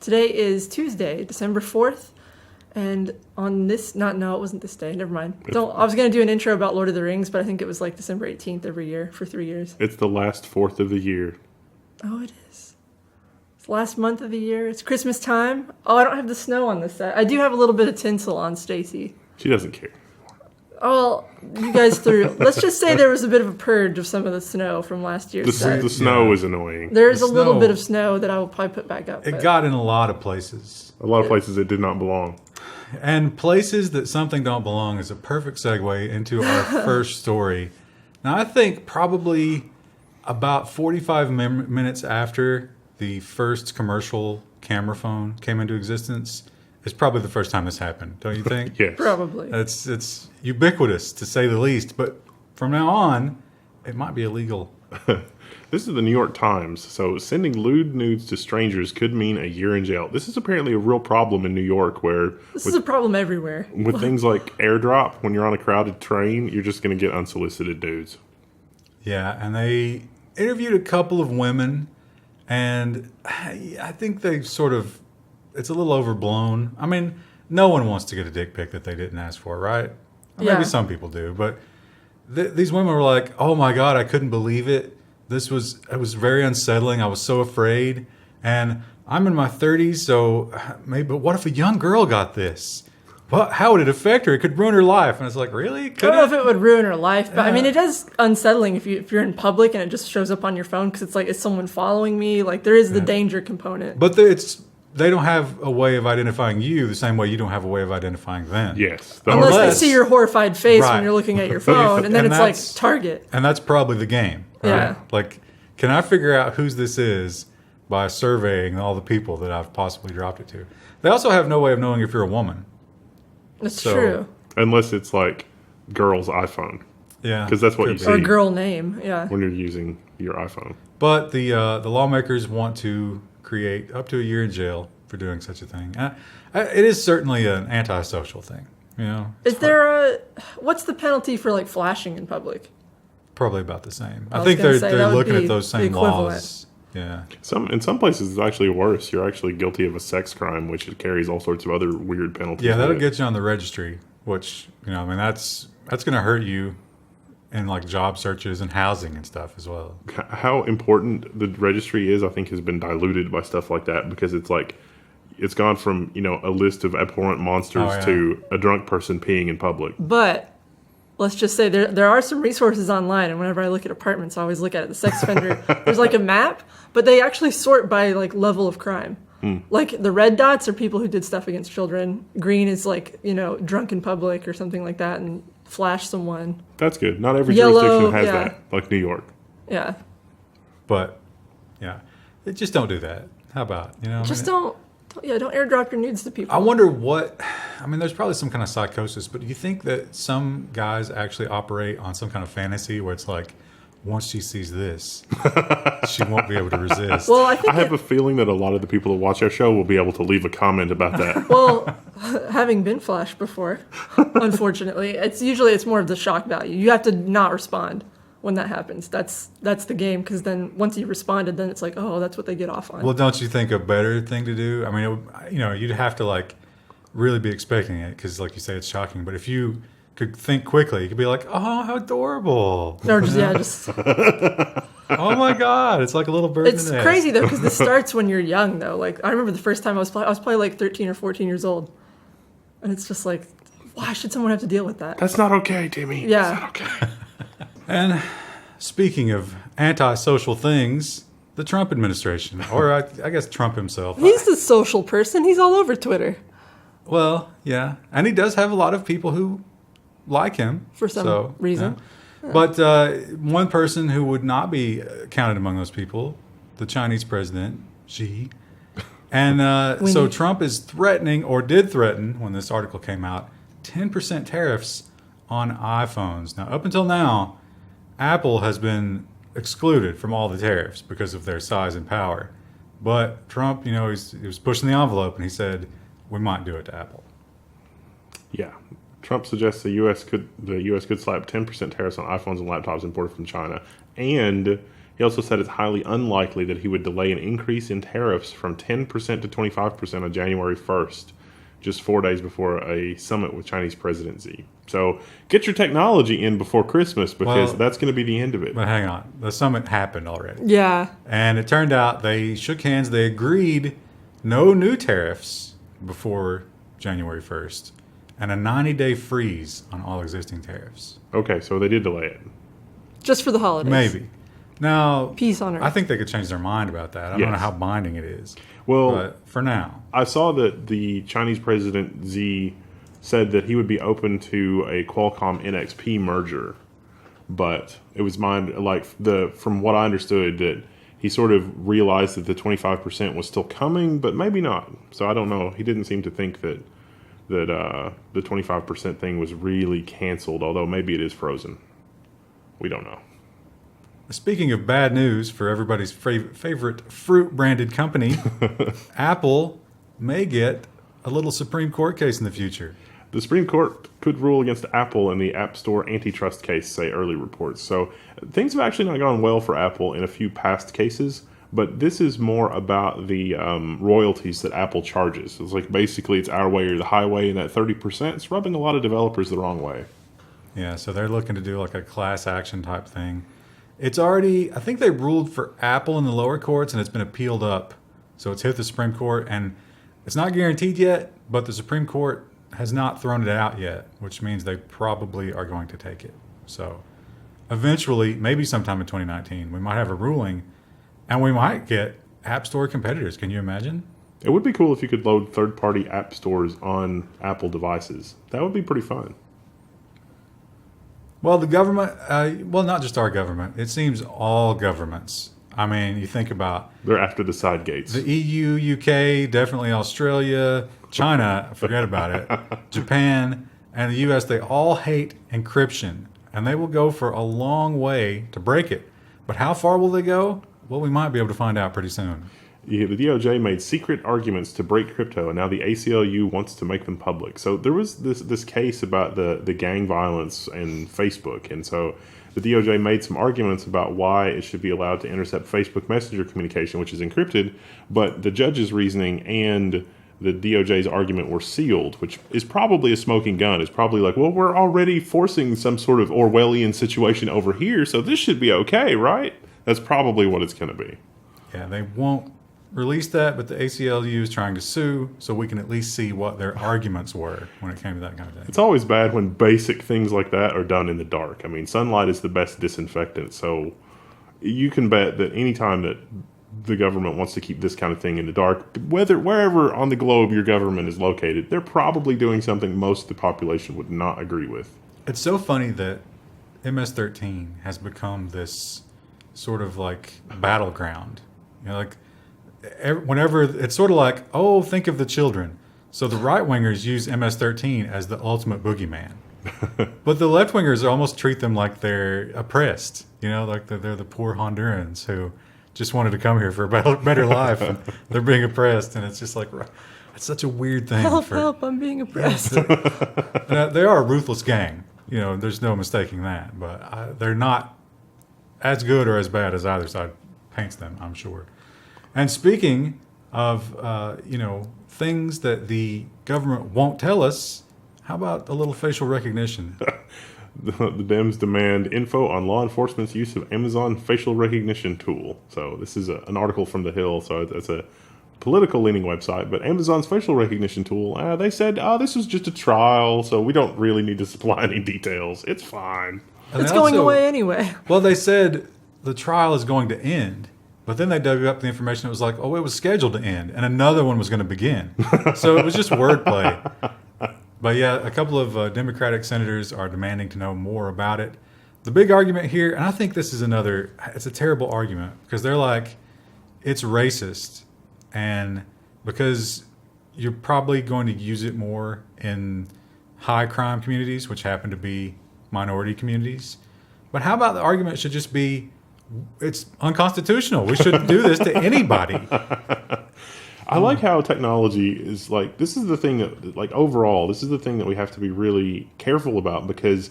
Today is Tuesday, December 4th. And on this, no, it wasn't this day. Never mind. I was going to do an intro about Lord of the Rings, but I think it was like December 18th every year for 3 years. It's the last 4th of the year. Oh, it is. It's the last month of the year. It's Christmas time. Oh, I don't have the snow on this side. I do have a little bit of tinsel on Stacy. She doesn't care. Oh, you guys threw. Let's just say there was a bit of a purge of some of the snow from last year's set. The snow is annoying. There's a little bit of snow that I will probably put back up. It got in a lot of places. A lot of places it did not belong. And places that something don't belong is a perfect segue into our first story. Now, I think probably about 45 minutes after the first commercial camera phone came into existence is probably the first time this happened, don't you think? Yes. Probably. It's ubiquitous, to say the least. But from now on, it might be illegal. This is the New York Times. So sending lewd nudes to strangers could mean a year in jail. This is apparently a real problem in New York where... This is a problem everywhere. With things like airdrop, when you're on a crowded train, you're just going to get unsolicited dudes. Yeah, and they interviewed a couple of women, and I think they sort of... It's a little overblown. I mean, no one wants to get a dick pic that they didn't ask for, right? Or maybe some people do, but these women were like, "Oh my God, I couldn't believe it. It was very unsettling. I was so afraid, and I'm in my 30s, so maybe. But what if a young girl got this? Well, how would it affect her? It could ruin her life." And it's like, really? I don't know if it would ruin her life, but I mean, it is unsettling if you're in public and it just shows up on your phone because it's like, is someone following me? Like, there is the danger component. But they don't have a way of identifying you the same way you don't have a way of identifying them. Yes. Unless they see your horrified face when you're looking at your phone, and then it's like Target. And that's probably the game. Right? Yeah. Like, can I figure out whose this is by surveying all the people that I've possibly dropped it to? They also have no way of knowing if you're a woman. That's true. Unless it's like girl's iPhone. Yeah. Because that's what you see. Or girl name, yeah. When you're using your iPhone. But the lawmakers want to create up to a year in jail for doing such a thing. It is certainly an antisocial thing. You know. What's the penalty for like flashing in public? Probably about the same. I think they're looking at those same laws. Yeah. In some places, it's actually worse. You're actually guilty of a sex crime, which carries all sorts of other weird penalties. Yeah, that'll get you on the registry, which, I mean, that's going to hurt you in like job searches and housing and stuff as well. How important the registry is, I think, has been diluted by stuff like that, because it's like, it's gone from, a list of abhorrent monsters to a drunk person peeing in public. But let's just say there are some resources online, and whenever I look at apartments, I always look at it. The sex offender, there's like a map, but they actually sort by like level of crime. Like the red dots are people who did stuff against children. Green is like, drunk in public or something like that and flash someone. That's good. Not every Yellow, jurisdiction has that, like New York. Yeah. But, just don't do that. How about, Don't airdrop your nudes to people. I wonder there's probably some kind of psychosis, but do you think that some guys actually operate on some kind of fantasy where it's like, once she sees this, she won't be able to resist? Well, I have a feeling that a lot of the people that watch our show will be able to leave a comment about that. Well, having been flashed before, unfortunately, it's more of the shock value. You have to not respond when that happens. That's the game, because then once you responded, then it's like, oh, that's what they get off on. Well, don't you think a better thing to do? I mean, you'd have to like really be expecting it, because like you say, it's shocking. But if you could think quickly, you could be like, oh, how adorable. Or just oh my God, it's like a little bird in the nest. It's crazy though, because this starts when you're young though. Like I remember the first time I was probably like 13 or 14 years old, and it's just like, why should someone have to deal with that? That's not okay, Timmy. Yeah. That's not okay. And speaking of antisocial things, the Trump administration, or I guess Trump himself. He's a social person. He's all over Twitter. Well, yeah. And he does have a lot of people who like him. For some reason. Yeah. But one person who would not be counted among those people, the Chinese president, Xi. And so Trump is threatening, or did threaten when this article came out, 10% tariffs on iPhones. Now, up until now, Apple has been excluded from all the tariffs because of their size and power. But Trump, he was pushing the envelope, and he said, we might do it to Apple. Yeah. Trump suggests the U.S. could slap 10% tariffs on iPhones and laptops imported from China. And He also said it's highly unlikely that he would delay an increase in tariffs from 10% to 25% on January 1st, just 4 days before a summit with Chinese President Xi. So get your technology in before Christmas, because that's going to be the end of it. But hang on. The summit happened already. Yeah. And it turned out they shook hands. They agreed no new tariffs before January 1st and a 90-day freeze on all existing tariffs. Okay, so they did delay it. Just for the holidays. Maybe. Now, Peace on earth. I think they could change their mind about that. I don't know how binding it is. Well, but for now. I saw that the Chinese President Xi said that he would be open to a Qualcomm NXP merger, but it was from what I understood, that he sort of realized that the 25% was still coming, but maybe not. So I don't know. He didn't seem to think that the 25% thing was really canceled, although maybe it is frozen. We don't know. Speaking of bad news for everybody's favorite fruit-branded company, Apple may get a little Supreme Court case in the future. The Supreme Court could rule against Apple in the App Store antitrust case, say early reports. So things have actually not gone well for Apple in a few past cases, but this is more about the royalties that Apple charges. It's like basically it's our way or the highway, and that 30% is rubbing a lot of developers the wrong way. Yeah, so they're looking to do like a class action type thing. It's already, I think they ruled for Apple in the lower courts, and it's been appealed up. So it's hit the Supreme Court, and it's not guaranteed yet, but the Supreme Court has not thrown it out yet, which means they probably are going to take it. So eventually, maybe sometime in 2019, we might have a ruling, and we might get App Store competitors. Can you imagine? It would be cool if you could load third-party app stores on Apple devices. That would be pretty fun. Well, the government, not just our government, it seems all governments. I mean, you think about... They're after the side gates. The EU, UK, definitely Australia, China, forget about it, Japan, and the US, they all hate encryption. And they will go for a long way to break it. But how far will they go? Well, we might be able to find out pretty soon. Yeah, the DOJ made secret arguments to break crypto, and now the ACLU wants to make them public. So there was this case about the gang violence and Facebook, and so the DOJ made some arguments about why it should be allowed to intercept Facebook Messenger communication, which is encrypted, but the judge's reasoning and the DOJ's argument were sealed, which is probably a smoking gun. It's probably like, well, we're already forcing some sort of Orwellian situation over here, so this should be okay, right? That's probably what it's going to be. Yeah, they won't release that, but the ACLU is trying to sue, so we can at least see what their arguments were when it came to that kind of thing. It's always bad when basic things like that are done in the dark. I mean, sunlight is the best disinfectant, so you can bet that anytime that the government wants to keep this kind of thing in the dark, wherever on the globe your government is located, they're probably doing something most of the population would not agree with. It's so funny that MS-13 has become this sort of like battleground. You know, like whenever it's sort of like, oh, think of the children. So the right wingers use MS-13 as the ultimate boogeyman, but the left wingers almost treat them like they're oppressed. You know, like they're the poor Hondurans who just wanted to come here for a better life, and they're being oppressed. And it's just like, it's such a weird thing. Help! I'm being oppressed. They are a ruthless gang. You know, there's no mistaking that. But they're not as good or as bad as either side paints them, I'm sure. And speaking of, things that the government won't tell us, how about a little facial recognition? The Dems demand info on law enforcement's use of Amazon facial recognition tool. So this is an article from The Hill, so it's a political-leaning website. But Amazon's facial recognition tool, they said, this was just a trial, so we don't really need to supply any details. It's fine. It's going away anyway. Well, they said the trial is going to end. But then they dug up the information. It was like, it was scheduled to end, and another one was going to begin. So it was just wordplay. But yeah, a couple of Democratic senators are demanding to know more about it. The big argument here, and I think this is it's a terrible argument, because they're like, it's racist, and because you're probably going to use it more in high crime communities, which happen to be minority communities. But how about the argument should just be, it's unconstitutional. We shouldn't do this to anybody. I like how technology is like, this is the thing that, like, overall, this is the thing that we have to be really careful about, because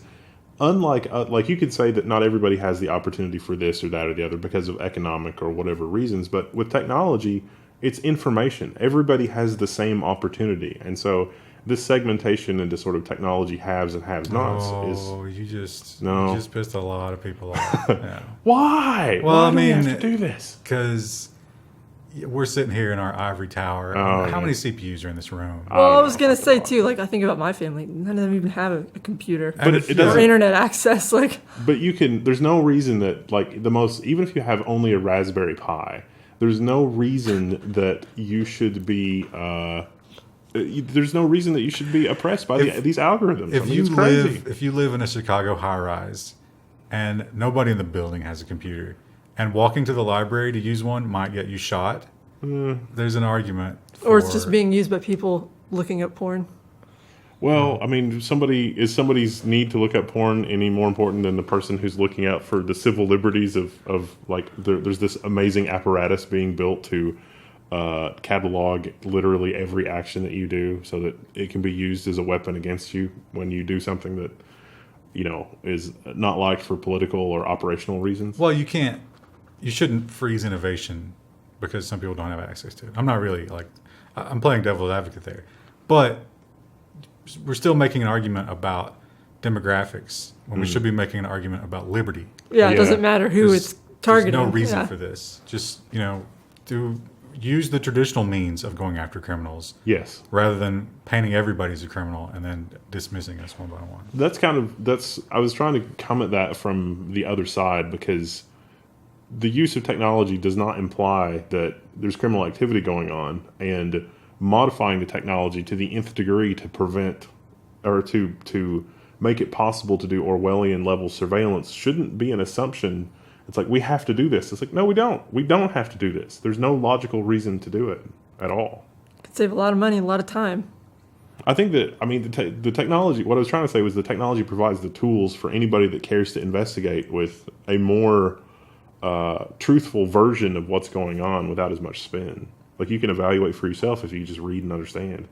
unlike like you could say that not everybody has the opportunity for this or that or the other because of economic or whatever reasons, but with technology, it's information. Everybody has the same opportunity, and so this segmentation into sort of technology haves and have nots you just pissed a lot of people off. Yeah. Why? Well, Why I do we mean, have to do this? Because we're sitting here in our ivory tower. How many CPUs are in this room? Well, I was going to say, too, like, I think about my family. None of them even have a computer. But it or doesn't. internet access. Like, But you can. There's no reason that even if you have only a Raspberry Pi, there's no reason that you should be. There's no reason that you should be oppressed by these algorithms. If you live in a Chicago high-rise and nobody in the building has a computer, and walking to the library to use one might get you shot, there's an argument. or it's just being used by people looking at porn. Well, I mean, is somebody's need to look up porn any more important than the person who's looking out for the civil liberties of like there's this amazing apparatus being built to catalog literally every action that you do so that it can be used as a weapon against you when you do something that is not liked for political or operational reasons. Well, you shouldn't freeze innovation because some people don't have access to it. I'm not really I'm playing devil's advocate there, but we're still making an argument about demographics when we should be making an argument about liberty. Yeah, it doesn't matter who it's targeting. There's no reason for this. Just, use the traditional means of going after criminals. Yes. Rather than painting everybody as a criminal and then dismissing us one by one. I was trying to come at that from the other side because the use of technology does not imply that there's criminal activity going on, and modifying the technology to the nth degree to prevent or to make it possible to do Orwellian level surveillance shouldn't be an assumption. It's like, we have to do this. It's like, no, we don't. We don't have to do this. There's no logical reason to do it at all. Could save a lot of money and a lot of time. I think that, the technology, what I was trying to say was the technology provides the tools for anybody that cares to investigate with a more truthful version of what's going on without as much spin. Like, you can evaluate for yourself if you just read and understand.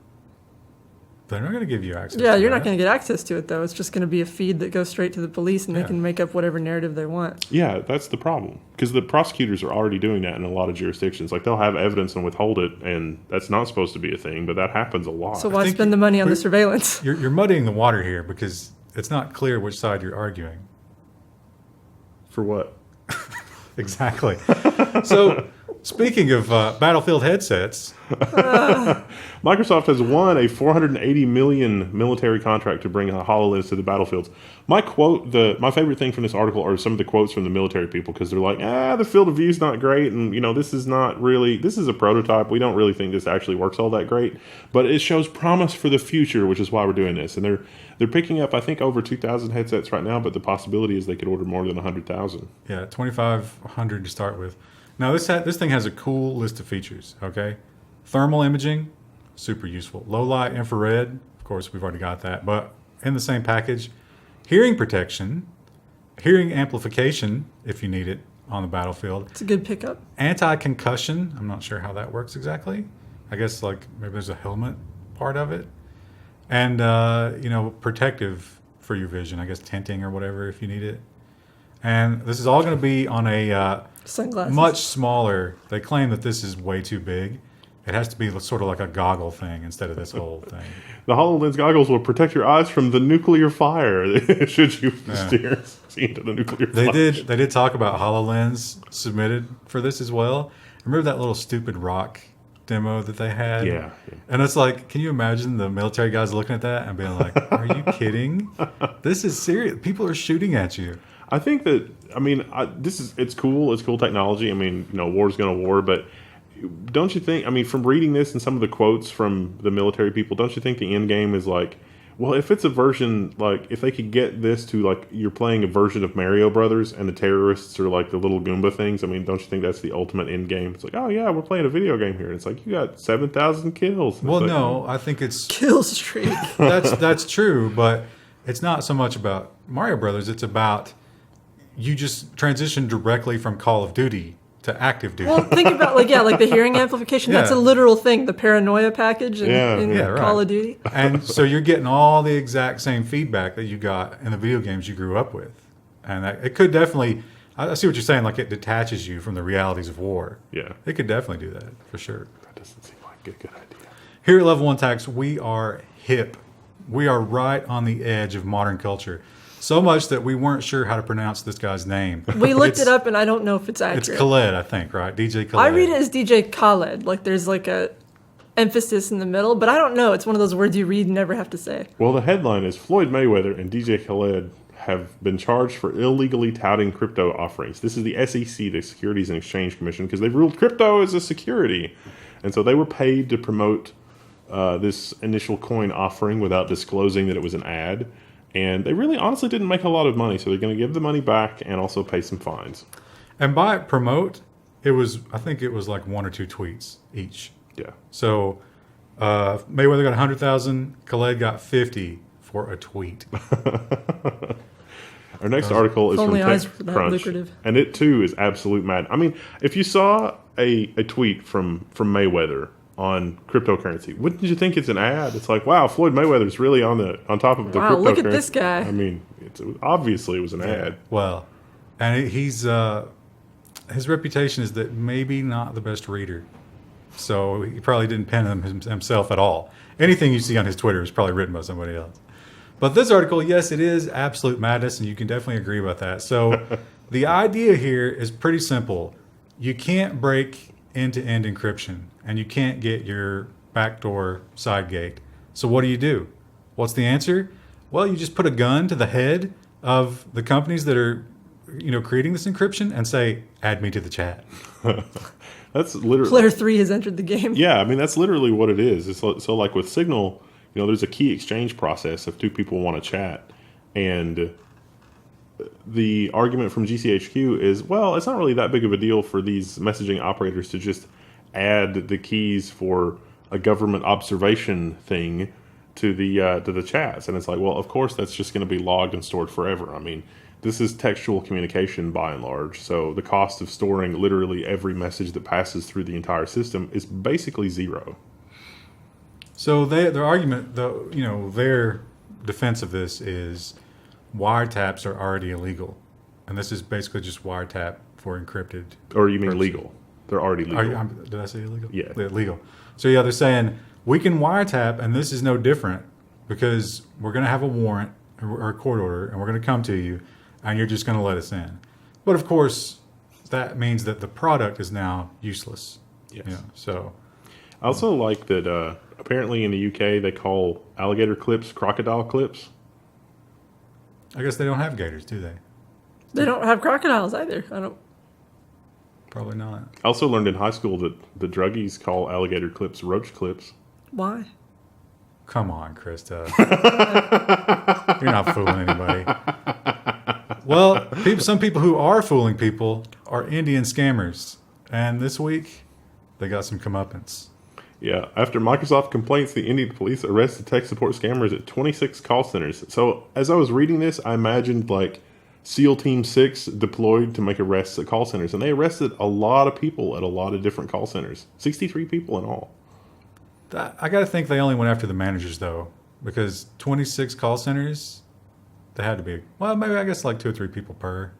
They're not going to give you access Yeah, to you're that. not going to get access to it, though. It's just going to be a feed that goes straight to the police, and they can make up whatever narrative they want. Yeah, that's the problem. Because the prosecutors are already doing that in a lot of jurisdictions. Like, they'll have evidence and withhold it, and that's not supposed to be a thing, but that happens a lot. So why spend the money on the surveillance? You're muddying the water here because it's not clear which side you're arguing. For what? Exactly. So, speaking of battlefield headsets, Microsoft has won a $480 million military contract to bring HoloLens to the battlefields. My favorite thing from this article are some of the quotes from the military people, because they're like, the field of view is not great, and this is a prototype. We don't really think this actually works all that great, but it shows promise for the future, which is why we're doing this. And they're picking up, I think, over 2,000 headsets right now, but the possibility is they could order more than 100,000. Yeah, 2,500 to start with. Now, this thing has a cool list of features, okay? Thermal imaging, super useful. Low light infrared, of course, we've already got that, but in the same package. Hearing protection, hearing amplification, if you need it on the battlefield. It's a good pickup. Anti-concussion, I'm not sure how that works exactly. I guess, maybe there's a helmet part of it. And, protective for your vision, I guess tinting or whatever if you need it. And this is all going to be on a sunglasses. Much smaller. They claim that this is way too big. It has to be sort of like a goggle thing instead of this whole thing. The HoloLens goggles will protect your eyes from the nuclear fire should you steer into the nuclear fire. They did talk about HoloLens submitted for this as well. Remember that little stupid rock demo that they had? Yeah. And it's like, can you imagine the military guys looking at that and being like, are you kidding? This is serious. People are shooting at you. I think that, it's cool. It's cool technology. War's going to war, but don't you think, from reading this and some of the quotes from the military people, don't you think the end game is like, well, if it's a version, if they could get this to, you're playing a version of Mario Brothers and the terrorists are the little Goomba things, don't you think that's the ultimate end game? It's like, oh yeah, we're playing a video game here. And it's like, you got 7,000 kills. Well, no, I think it's... Kill streak. That's true, but it's not so much about Mario Brothers. It's about... You just transition directly from Call of Duty to active duty. Well, think about like the hearing amplification. That's a Yeah. literal thing. The paranoia package in, Yeah, right. Call of Duty. And so you're getting all the exact same feedback that you got in the video games you grew up with. And it could definitely, I see what you're saying, like it detaches you from the realities of war. Yeah. It could definitely do that, for sure. That doesn't seem like a good idea. Here at Level 1 Tax, we are hip. We are right on the edge of modern culture. So much that we weren't sure how to pronounce this guy's name. We looked it up, and I don't know if it's accurate. It's Khaled, I think, right? DJ Khaled. I read it as DJ Khaled. Like there's like a emphasis in the middle, but I don't know. It's one of those words you read and never have to say. Well, the headline is Floyd Mayweather and DJ Khaled have been charged for illegally touting crypto offerings. This is the SEC, the Securities and Exchange Commission, because they've ruled crypto as a security. And so they were paid to promote this initial coin offering without disclosing that it was an ad. And they really honestly didn't make a lot of money, so they're going to give the money back and also pay some fines. And by promote, I think it was like 1 or 2 tweets each. Yeah. So Mayweather got 100,000, Khaled got 50 for a tweet. Our next article is from only eyes were that TechCrunch, lucrative. and it too is absolute mad. I mean, if you saw a tweet from Mayweather on cryptocurrency, wouldn't you think it's an ad? It's like, wow, Floyd Mayweather's really on top of the Wow, cryptocurrency. look at this guy. I mean, obviously it was an ad. Well, and he's his reputation is that maybe not the best reader. So he probably didn't pen them himself at all. Anything you see on his Twitter is probably written by somebody else. But this article, yes, it is absolute madness, and you can definitely agree about that. So the idea here is pretty simple. You can't break end-to-end encryption, and you can't get your backdoor side gate. So what do? What's the answer? Well, you just put a gun to the head of the companies that are, creating this encryption and say, add me to the chat. That's literally Player 3 has entered the game. Yeah, I mean, that's literally what it is. It's so like with Signal, there's a key exchange process if 2 people want to chat. And the argument from GCHQ is, well, it's not really that big of a deal for these messaging operators to just add the keys for a government observation thing to the chats. And it's like, well, of course, that's just going to be logged and stored forever. I mean, this is textual communication by and large. So the cost of storing literally every message that passes through the entire system is basically zero. So their argument, their defense of this is wiretaps are already illegal. And this is basically just wiretap for encrypted. Or you mean purposes. legal? They're already legal. Did I say illegal? Yeah. Legal. So yeah, they're saying we can wiretap, and this is no different because we're going to have a warrant or a court order, and we're going to come to you, and you're just going to let us in. But of course, that means that the product is now useless. Yes. So I also like that apparently in the UK they call alligator clips crocodile clips. I guess they don't have gators, do they? They don't have crocodiles either. I don't. Probably not. I also learned in high school that the druggies call alligator clips roach clips. Why? Come on, Krista. You're not fooling anybody. Well, some people who are fooling people are Indian scammers. And this week, they got some comeuppance. Yeah, after Microsoft complaints, the Indian police arrested tech support scammers at 26 call centers. So as I was reading this, I imagined like SEAL Team 6 deployed to make arrests at call centers. And they arrested a lot of people at a lot of different call centers. 63 people in all. I got to think they only went after the managers, though, because 26 call centers, they had to be, well, maybe I guess like 2 or 3 people per.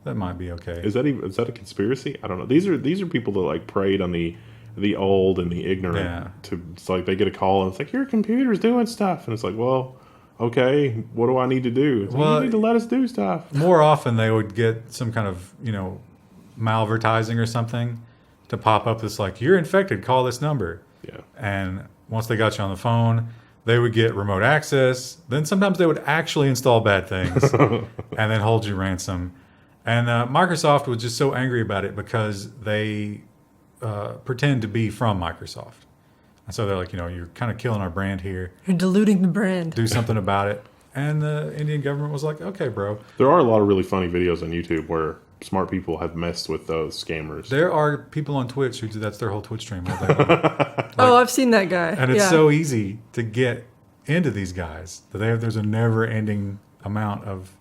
That might be okay. Is that a conspiracy? I don't know. These are people that like preyed on the old and the ignorant. Yeah. It's like they get a call and it's like, your computer's doing stuff. And it's like, well, okay, what do I need to do? It's like, Well, you need to let us do stuff. More often, they would get some kind of, malvertising or something to pop up that's like, you're infected, call this number. Yeah. And once they got you on the phone, they would get remote access. Then sometimes they would actually install bad things and then hold you ransom. And Microsoft was just so angry about it because they pretend to be from Microsoft. And so they're like, you're kind of killing our brand here. You're diluting the brand. Do something about it. And the Indian government was like, okay, bro. There are a lot of really funny videos on YouTube where smart people have messed with those scammers. There are people on Twitch who that's their whole Twitch stream. All day long. Oh, I've seen that guy. And it's yeah. so easy to get into these guys that there's a never-ending amount of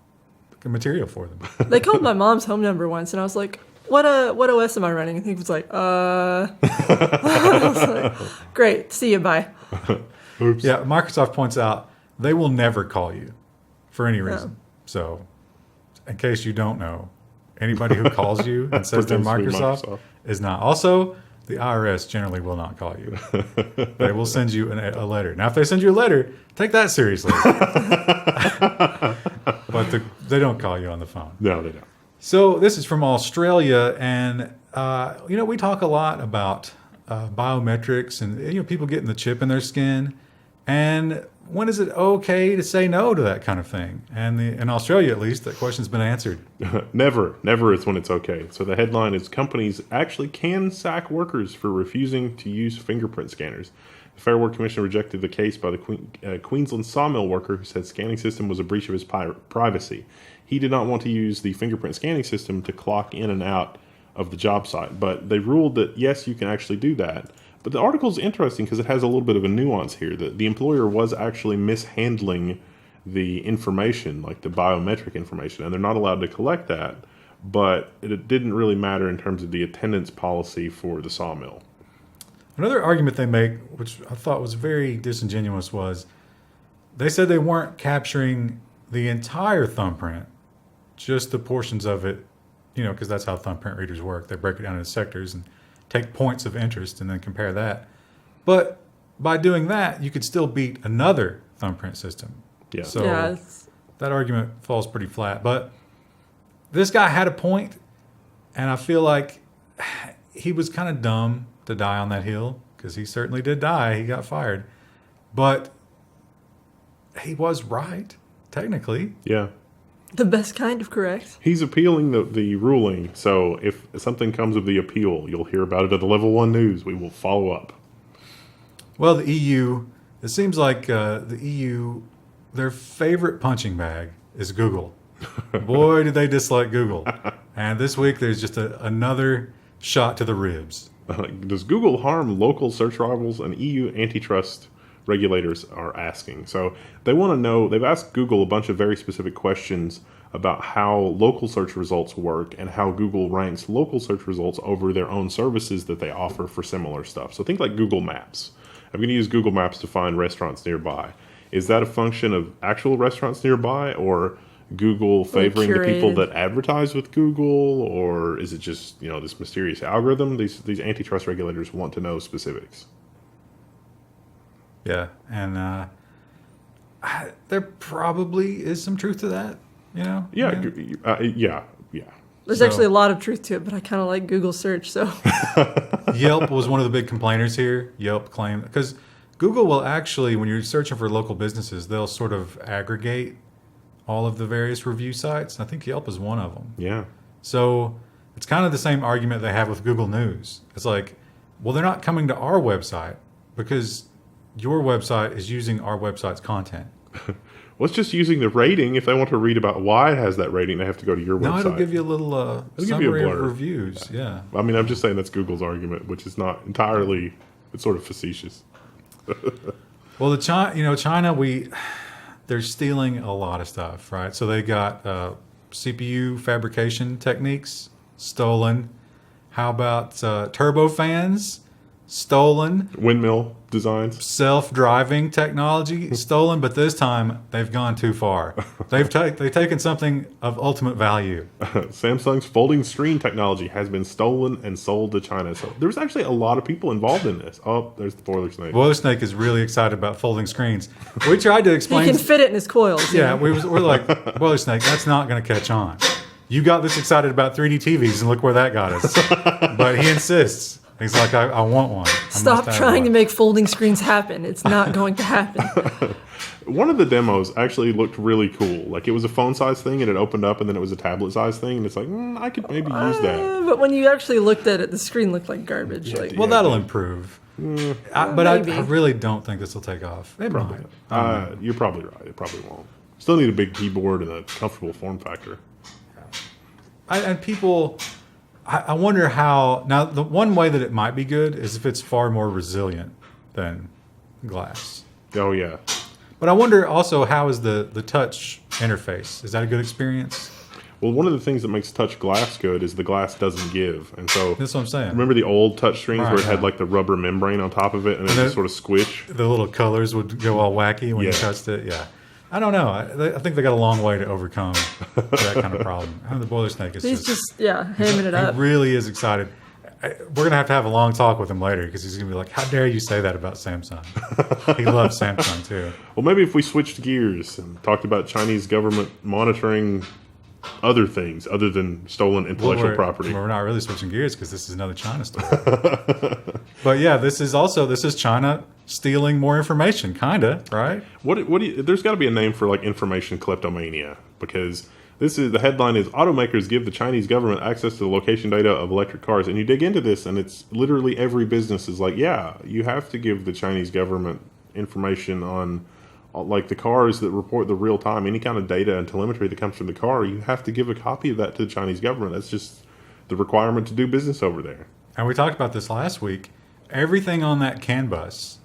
material for them. They called my mom's home number once, and I was like, what OS am I running? And he was like, I was like, great, see you, bye. Oops. Yeah, Microsoft points out they will never call you for any reason. So, in case you don't know, anybody who calls you and says they're Pretends to be Microsoft is not. Also, the IRS generally will not call you. They will send you a letter. Now, if they send you a letter, take that seriously. But they don't call you on the phone. No, they don't. So this is from Australia, and we talk a lot about biometrics and people getting the chip in their skin. And when is it okay to say no to that kind of thing? And in Australia, at least, that question's been answered. Never is when it's okay. So the headline is companies actually can sack workers for refusing to use fingerprint scanners. The Fair Work Commission rejected the case by the Queensland sawmill worker who said scanning system was a breach of his privacy. He did not want to use the fingerprint scanning system to clock in and out of the job site, but they ruled that yes, you can actually do that. But the article is interesting because it has a little bit of a nuance here. That the employer was actually mishandling the information, like the biometric information, and they're not allowed to collect that. But it didn't really matter in terms of the attendance policy for the sawmill. Another argument they make, which I thought was very disingenuous, was they said they weren't capturing the entire thumbprint, just the portions of it, because that's how thumbprint readers work. They break it down into sectors and take points of interest and then compare that. But by doing that, you could still beat another thumbprint system. Yeah. So Yeah, that argument falls pretty flat. But this guy had a point, and I feel like he was kind of dumb to die on that hill, because he certainly did die. He got fired. But he was right, technically. Yeah. the best kind of correct. He's appealing the ruling, so if something comes of the appeal, you'll hear about it at the Level 1 News. We will follow up. Well, the EU, it seems like the EU, their favorite punching bag is Google. Boy, did they dislike Google. And this week, there's just another shot to the ribs. Does Google harm local search rivals? And EU antitrust regulators are asking. So they want to know, they've asked Google a bunch of very specific questions about how local search results work and how Google ranks local search results over their own services that they offer for similar stuff. So think like Google Maps. I'm going to use Google Maps to find restaurants nearby. Is that a function of actual restaurants nearby, or Google favoring the people that advertise with Google, or is it just, this mysterious algorithm? These antitrust regulators want to know specifics. Yeah, and there probably is some truth to that, Yeah, yeah. There's actually a lot of truth to it, but I kind of like Google search, so. Yelp was one of the big complainers here. Yelp claimed, because Google will actually, when you're searching for local businesses, they'll sort of aggregate all of the various review sites. I think Yelp is one of them. Yeah. So it's kind of the same argument they have with Google News. It's like, well, they're not coming to our website because your website is using our website's content. Well, it's just using the rating. If they want to read about why it has that rating, they have to go to your website. No, it'll give you a little summary of reviews. Yeah. I mean, I'm just saying that's Google's argument, which is not entirely, it's sort of facetious. Well, China, they're stealing a lot of stuff, right? So they got CPU fabrication techniques stolen. How about turbofans? Stolen. Windmill designs. Self-driving technology stolen, but this time they've gone too far. They've taken something of ultimate value. Samsung's folding screen technology has been stolen and sold to China. So there's actually a lot of people involved in this. Oh, there's the boiler snake. Boiler Snake is really excited about folding screens. We tried to explain. He can fit it in his coils. Yeah, we're like, Boiler Snake, that's not going to catch on. You got this excited about 3D TVs, and look where that got us. But he insists. He's like, I want one. Stop trying to make folding screens happen. It's not going to happen. One of the demos actually looked really cool. Like, it was a phone size thing, and it opened up, and then it was a tablet size thing, and it's like, I could maybe use that. But when you actually looked at it, the screen looked like garbage. Well, that'll improve. But I really don't think this will take off. It might. You're probably right. It probably won't. Still need a big keyboard and a comfortable form factor. And people... I wonder how... Now, the one way that it might be good is if it's far more resilient than glass. Oh, yeah. But I wonder also, how is the touch interface? Is that a good experience? Well, one of the things that makes touch glass good is the glass doesn't give. And so That's what I'm saying. remember the old touch screens Right, where it had yeah. like the rubber membrane on top of it and it just sort of squish? The little colors would go all wacky when you Yeah. touched it. Yeah. I don't know. I think they got a long way to overcome that kind of problem. The boiler snake is He's just hamming it up. He really is excited. We're going to have a long talk with him later because he's going to be like, how dare you say that about Samsung? He loves Samsung too. Well, maybe if we switched gears and talked about Chinese government monitoring other things other than stolen intellectual property. We're not really switching gears because this is another China story. But yeah, this is China stealing more information, kind of, right? There's got to be a name for like information kleptomania, because the headline is Automakers give the Chinese government access to the location data of electric cars. And you dig into this and it's literally every business is like, yeah, you have to give the Chinese government information on like the cars that report the real time, any kind of data and telemetry that comes from the car. You have to give a copy of that to the Chinese government. That's just the requirement to do business over there. And we talked about this last week. Everything on that CAN bus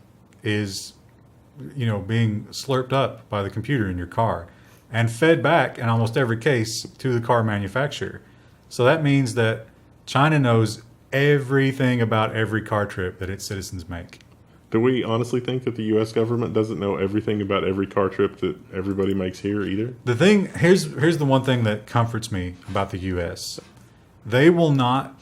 is, being slurped up by the computer in your car and fed back in almost every case to the car manufacturer. So that means that China knows everything about every car trip that its citizens make. Do we honestly think that the U.S. government doesn't know everything about every car trip that everybody makes here either? The thing, here's the one thing that comforts me about the U.S. They will not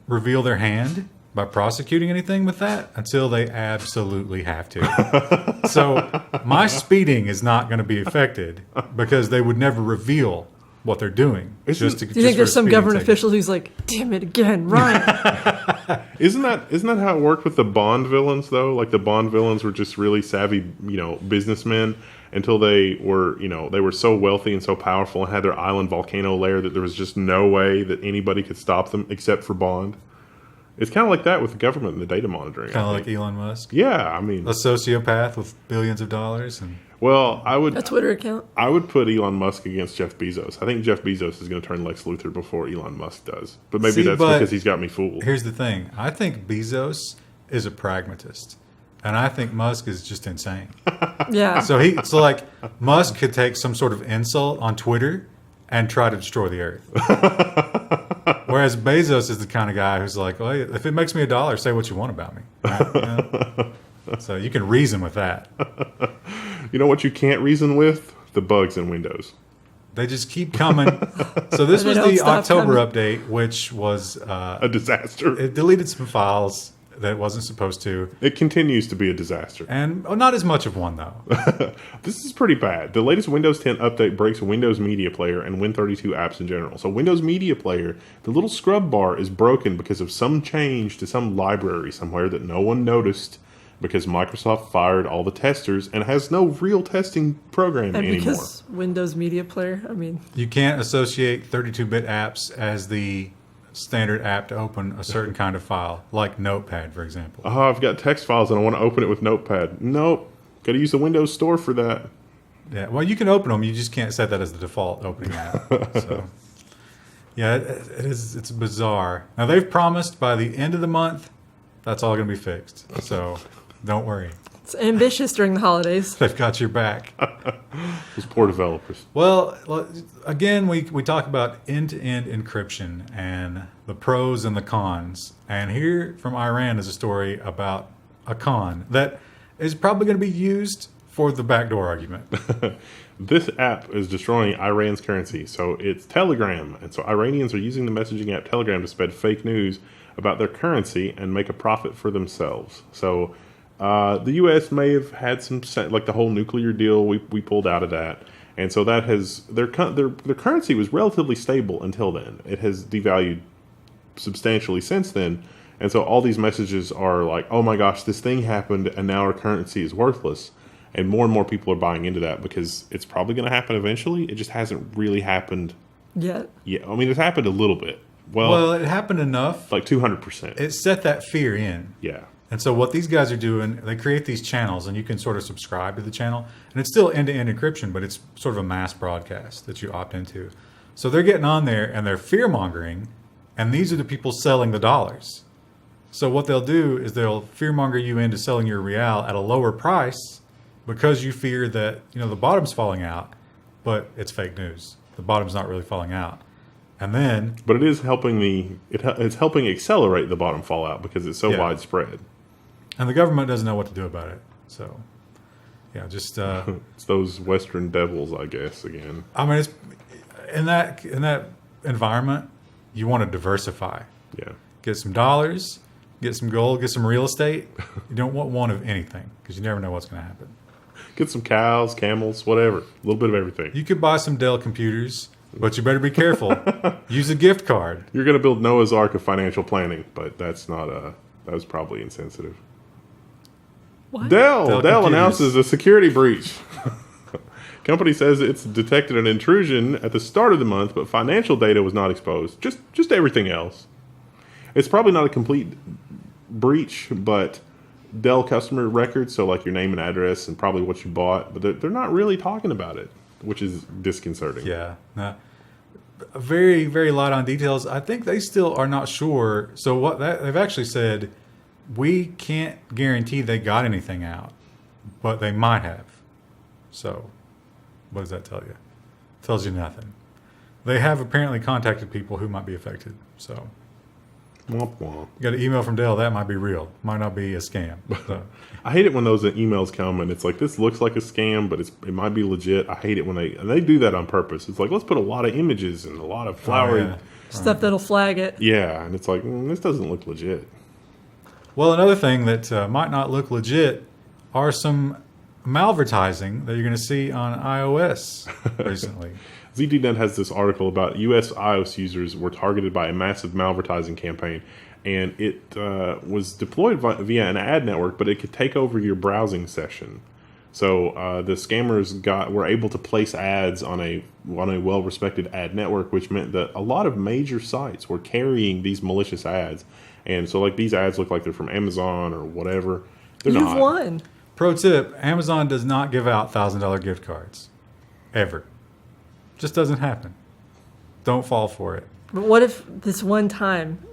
reveal their hand by prosecuting anything with that until they absolutely have to. So my speeding is not going to be affected because they would never reveal what they're doing. Do you think there's some government official who's like, damn it again, Ryan? Isn't that how it worked with the Bond villains though? Like the Bond villains were just really savvy, businessmen until they were so wealthy and so powerful and had their island volcano lair that there was just no way that anybody could stop them except for Bond. It's kind of like that with the government and the data monitoring. Kind of like Elon Musk. Yeah, I mean, a sociopath with billions of dollars. And well, a Twitter account. I would put Elon Musk against Jeff Bezos. I think Jeff Bezos is going to turn Lex Luthor before Elon Musk does. But maybe that's because he's got me fooled. Here's the thing. I think Bezos is a pragmatist. And I think Musk is just insane. Yeah. So like Musk could take some sort of insult on Twitter and try to destroy the earth. Whereas Bezos is the kind of guy who's like, well, if it makes me $1, say what you want about me. Right? So you can reason with that. You know what you can't reason with? The bugs in Windows. They just keep coming. So this was the October update, which was a disaster. It deleted some files that it wasn't supposed to. It continues to be a disaster. And not as much of one, though. This is pretty bad. The latest Windows 10 update breaks Windows Media Player and Win32 apps in general. So Windows Media Player, the little scrub bar is broken because of some change to some library somewhere that no one noticed because Microsoft fired all the testers and has no real testing program anymore. And because Windows Media Player, you can't associate 32-bit apps as the standard app to open a certain kind of file, like Notepad, for example. Oh, I've got text files and I want to open it with Notepad. Nope. Got to use the Windows Store for that. Yeah, well, you can open them. You just can't set that as the default opening app. So, yeah, it's bizarre. Now, they've promised by the end of the month, that's all going to be fixed. So, don't worry. It's ambitious during the holidays. They've got your back. Those poor developers. Well, again, we talk about end-to-end encryption and the pros and the cons. And here from Iran is a story about a con that is probably going to be used for the backdoor argument. This app is destroying Iran's currency. So it's Telegram. And so Iranians are using the messaging app Telegram to spread fake news about their currency and make a profit for themselves. So the U.S. may have had some, like the whole nuclear deal, we pulled out of that. And so that has, their currency was relatively stable until then. It has devalued substantially since then. And so all these messages are like, oh my gosh, this thing happened and now our currency is worthless. And more people are buying into that because it's probably going to happen eventually. It just hasn't really happened yet. Yeah, I mean, it's happened a little bit. Well, it happened enough. Like 200%. It set that fear in. Yeah. And so what these guys are doing, they create these channels, and you can sort of subscribe to the channel. And it's still end-to-end encryption, but it's sort of a mass broadcast that you opt into. So they're getting on there, and they're fear-mongering, and these are the people selling the dollars. So what they'll do is they'll fear-monger you into selling your real at a lower price because you fear that, the bottom's falling out, but it's fake news. The bottom's not really falling out. And then, But it is helping it's helping accelerate the bottom fallout because it's so Yeah. widespread. and the government doesn't know what to do about it. So, yeah, just It's those Western devils, I guess. Again, I mean, it's in that environment, you want to diversify. yeah. Get some dollars, get some gold, get some real estate. You don't want one of anything because you never know what's going to happen. Get some cows, camels, whatever. A little bit of everything. You could buy some Dell computers, but you better be careful. Use a gift card. You're going to build Noah's Ark of financial planning, but that's not that was probably insensitive. What? Dell computers. announces a security breach. Company says it's detected an intrusion at the start of the month, but financial data was not exposed. Just everything else. It's probably not a complete breach, but Dell customer records, so like your name and address and probably what you bought, but they're not really talking about it, which is disconcerting. Yeah. Very, very light on details. I think they still are not sure. So they've actually said, we can't guarantee they got anything out, but they might have. So what does that tell you? Tells you nothing. They have apparently contacted people who might be affected. So Womp womp. you got an email from Dell. That might be real. Might not be a scam. So, I hate it when those emails come and it's like, this looks like a scam, but it might be legit. I hate it when they do that on purpose. It's like, let's put a lot of images and a lot of flowery. yeah. Stuff that'll flag it. Yeah, and it's like, this doesn't look legit. Well, another thing that might not look legit are some malvertising that you're going to see on iOS recently. ZDNet has this article about U.S. iOS users were targeted by a massive malvertising campaign, and it was deployed via an ad network, but it could take over your browsing session. So the scammers were able to place ads on a well-respected ad network, which meant that a lot of major sites were carrying these malicious ads. And so, like, these ads look like they're from Amazon or whatever. They're You've not. won. Pro tip, Amazon does not give out $1,000 gift cards. Ever. Just doesn't happen. Don't fall for it. But what if this one time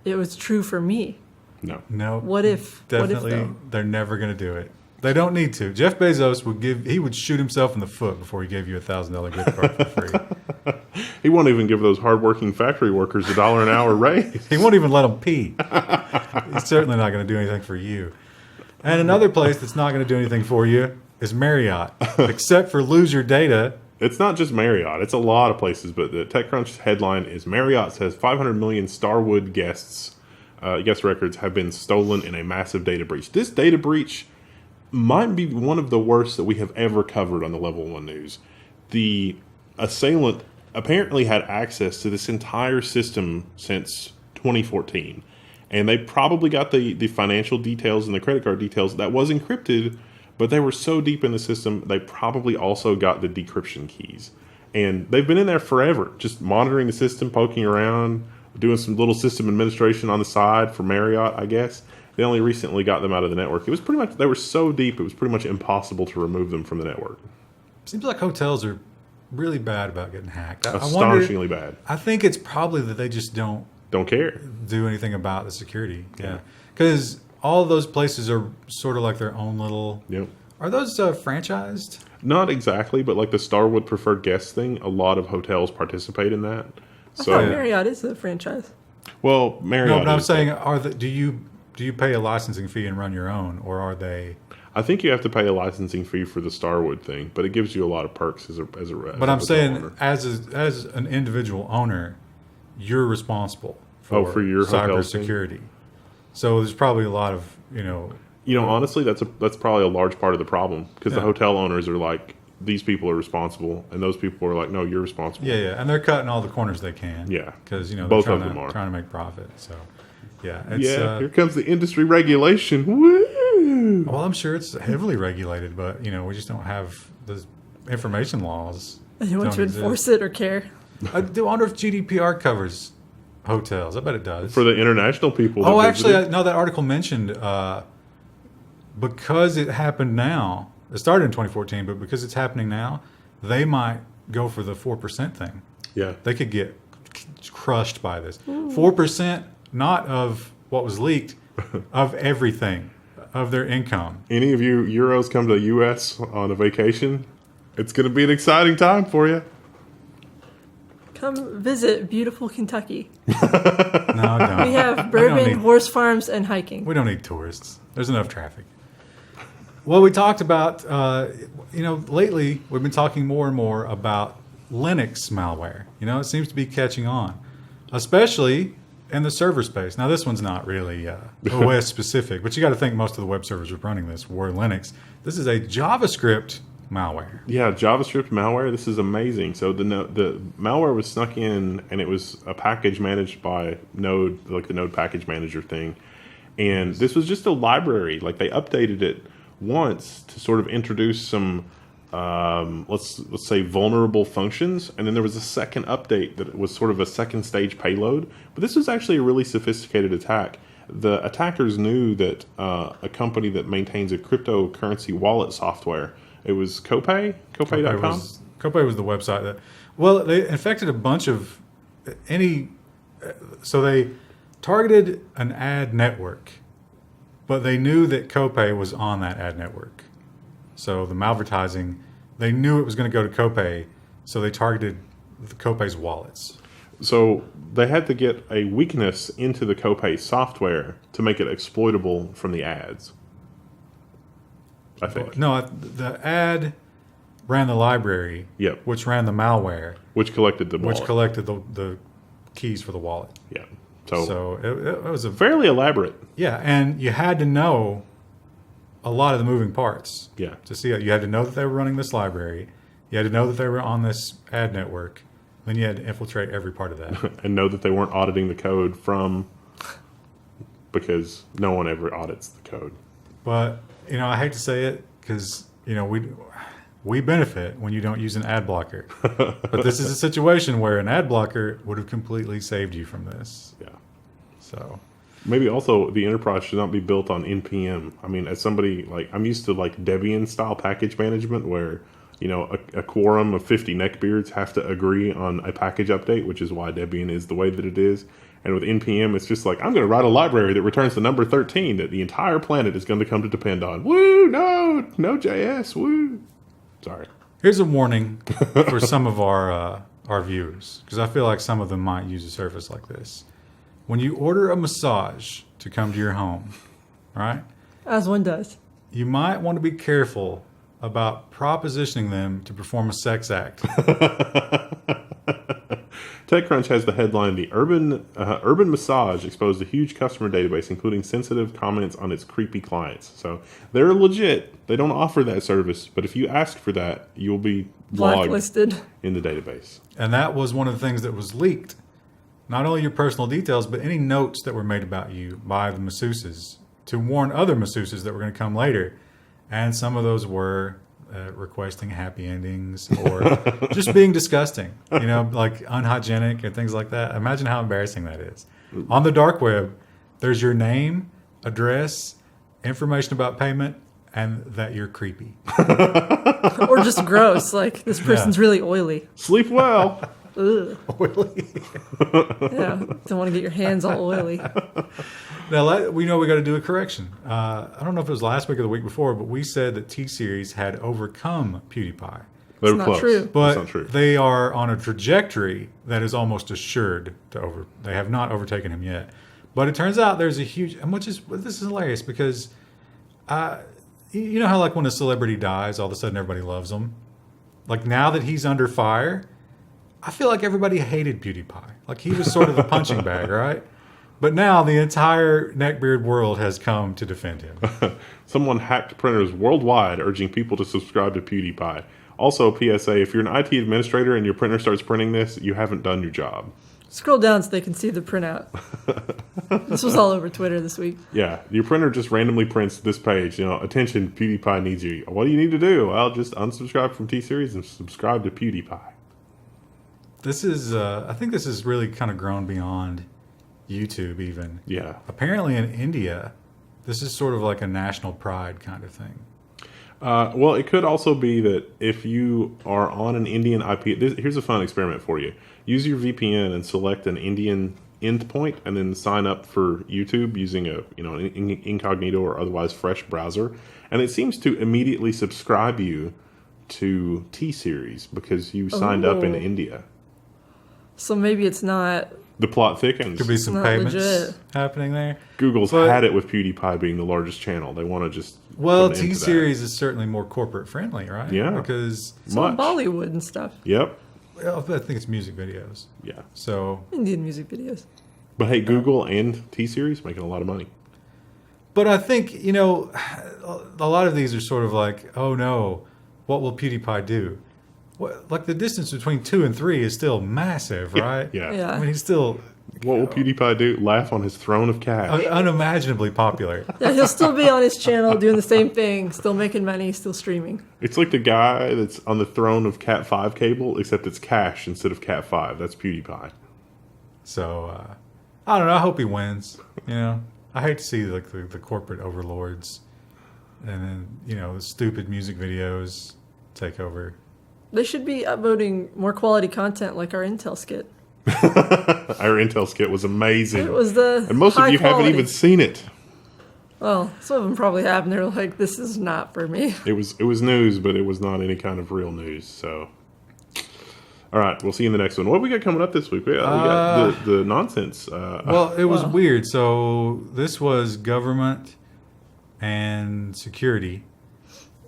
it was true for me? No. No. What if? Definitely, What if, though? they're never going to do it. They don't need to. Jeff Bezos would shoot himself in the foot before he gave you a $1,000 gift card for free. He won't even give those hardworking factory workers $1 an hour raise. He won't even let them pee. He's certainly not going to do anything for you. And another place that's not going to do anything for you is Marriott, except for lose your data. It's not just Marriott. It's a lot of places, but the TechCrunch headline is Marriott says 500 million Starwood guest records have been stolen in a massive data breach. This data breach might be one of the worst that we have ever covered on the Level 1 news. The assailant apparently had access to this entire system since 2014. And they probably got the financial details and the credit card details that was encrypted, but they were so deep in the system, they probably also got the decryption keys. And they've been in there forever, just monitoring the system, poking around, doing some little system administration on the side for Marriott, I guess. They only recently got them out of the network. It was pretty much, they were so deep, it was pretty much impossible to remove them from the network. Seems like hotels are really bad about getting hacked. Astonishingly bad. I think it's probably that they just don't care. do anything about the security. Yeah. Because all of those places are sort of like their own little... Yep. Are those franchised? Not exactly, but like the Starwood preferred guest thing, a lot of hotels participate in that. I So, thought Marriott is a franchise. well, Marriott. No, but I'm is- saying, do you pay a licensing fee and run your own, or are they? I think you have to pay a licensing fee for the Starwood thing, but it gives you a lot of perks as a. But I'm saying, as an individual owner, you're responsible for your hotel thing? cybersecurity. So there's probably a lot of honestly, that's probably a large part of the problem because the Yeah. hotel owners are like, these people are responsible, and those people are like, no, you're responsible. Yeah, and they're cutting all the corners they can. Yeah. Because they're Both trying of them are. trying to make profit. So yeah, it's, Here comes the industry regulation. Woo! well, I'm sure it's heavily regulated, but we just don't have the information laws. Anyone don't to enforce it or care? I wonder if GDPR covers hotels. I bet it does. For the international people. Oh, that actually, visited. that article mentioned because it happened now. It started in 2014, but because it's happening now, they might go for the 4% thing. Yeah. They could get crushed by this. 4%, not of what was leaked, of everything, of their income. Any of you Euros come to the U.S. on a vacation, it's going to be an exciting time for you. Come visit beautiful Kentucky. No, don't. We have bourbon, horse farms, and hiking. We don't need tourists. There's enough traffic. Well, we talked about, lately we've been talking more and more about Linux malware. It seems to be catching on, especially in the server space. Now, this one's not really OS specific, but you got to think most of the web servers running this were Linux. This is a JavaScript malware. Yeah, JavaScript malware. This is amazing. So the malware was snuck in, and it was a package managed by Node, like the Node package manager thing. And this was just a library. Like they updated it once to sort of introduce some, let's say, vulnerable functions, and then there was a second update that was sort of a second stage payload. But this was actually a really sophisticated attack. The attackers knew that a company that maintains a cryptocurrency wallet software, it was Copay, Copay.com. Copay was the website that, well, they infected a bunch of so they targeted an ad network, but they knew that Copay was on that ad network. So the malvertising, they knew it was going to go to Copay, so they targeted the Copay's wallets. So they had to get a weakness into the Copay software to make it exploitable from the ads, I think. No, the ad ran the library, Yep. which ran the malware, Which collected the wallet. which collected the keys for the wallet. Yeah. So it was a fairly elaborate. Yeah, and you had to know a lot of the moving parts. Yeah. To see it, you had to know that they were running this library. You had to know that they were on this ad network. Then you had to infiltrate every part of that. And know that they weren't auditing the code because no one ever audits the code. But, I hate to say it because, we benefit when you don't use an ad blocker. But this is a situation where an ad blocker would have completely saved you from this. Yeah. So maybe also the enterprise should not be built on NPM. I mean, as somebody I'm used to Debian style package management where, a quorum of 50 neckbeards have to agree on a package update, which is why Debian is the way that it is. And with NPM, it's just I'm going to write a library that returns the number 13 that the entire planet is going to come to depend on. Woo, no JS, woo. Sorry. Here's a warning for some of our viewers, because I feel like some of them might use a service like this. When you order a massage to come to your home, right? As one does. You might want to be careful about propositioning them to perform a sex act. TechCrunch has the headline, "The Urban Massage exposed a huge customer database, including sensitive comments on its creepy clients." So they're legit. They don't offer that service, but if you ask for that, you'll be logged Blacklisted in the database. And that was one of the things that was leaked. Not only your personal details, but any notes that were made about you by the masseuses to warn other masseuses that were going to come later. And some of those were requesting happy endings or just being disgusting, like unhygienic and things like that. Imagine how embarrassing that is. On the dark web, there's your name, address, information about payment, and that you're creepy. or just gross. Like this person's really oily. Sleep well. Ugh. Oily. Yeah, don't want to get your hands all oily. Now, we know we got to do a correction. I don't know if it was last week or the week before, but we said that T-Series had overcome PewDiePie. They were not close. true. But That's not true. they are on a trajectory that is almost assured to they have not overtaken him yet. But it turns out there's a huge, and this is hilarious because, you know how when a celebrity dies, all of a sudden everybody loves them? Now that he's under fire, I feel like everybody hated PewDiePie. He was sort of the punching bag, right? But now the entire neckbeard world has come to defend him. Someone hacked printers worldwide, urging people to subscribe to PewDiePie. Also, PSA, if you're an IT administrator and your printer starts printing this, you haven't done your job. Scroll down so they can see the printout. This was all over Twitter this week. Yeah, your printer just randomly prints this page. Attention, PewDiePie needs you. What do you need to do? Well, just unsubscribe from T-Series and subscribe to PewDiePie. This is, I think this has really kind of grown beyond YouTube even. Yeah. Apparently in India, this is sort of like a national pride kind of thing. Well, it could also be that if you are on an Indian IP, here's a fun experiment for you. Use your VPN and select an Indian endpoint, and then sign up for YouTube using an incognito or otherwise fresh browser. And it seems to immediately subscribe you to T-Series because you signed up in India. So maybe it's not. The plot thickens. Could be some Not payments legit. happening there. Google's But- had it with PewDiePie being the largest channel. They want to just Well, put an end to that. T-Series is certainly more corporate friendly, right? Yeah. Because It's all Much. Bollywood and stuff. Yep. well, I think it's music videos. Yeah. So, Indian music videos. But hey, Google and T-Series making a lot of money. but I think, you know, a lot of these are sort of like, oh no, what will PewDiePie do? What, like the distance between 2 and 3 is still massive, right? Yeah. Yeah. I mean, he's still What will PewDiePie do? Laugh on his throne of cash. unimaginably popular. Yeah, he'll still be on his channel doing the same thing, still making money, still streaming. It's like the guy that's on the throne of Cat 5 cable, except it's cash instead of Cat 5. That's PewDiePie. So, I don't know. I hope he wins. You know, I hate to see like the corporate overlords and then, you know, the stupid music videos take over. They should be upvoting more quality content like our Intel skit. Our Intel skit was amazing. It was the and most of high you haven't quality. even seen it. Well, some of them probably have, and they're like, "This is not for me." It was news, but it was not any kind of real news. So, all right, we'll see you in the next one. What we got coming up this week? We got the nonsense. Well, it was weird. So this was government and security,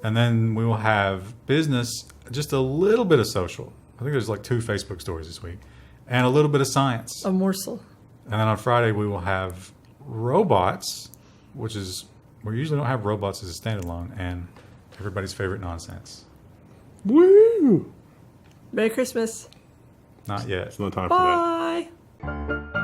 and then we will have business, just a little bit of social. I think there's like 2 Facebook stories this week, and a little bit of science. A morsel. And then on Friday we will have robots, which is we usually don't have robots as a standalone, and everybody's favorite nonsense. Woo! Merry Christmas. Not yet. It's not time for that. Bye.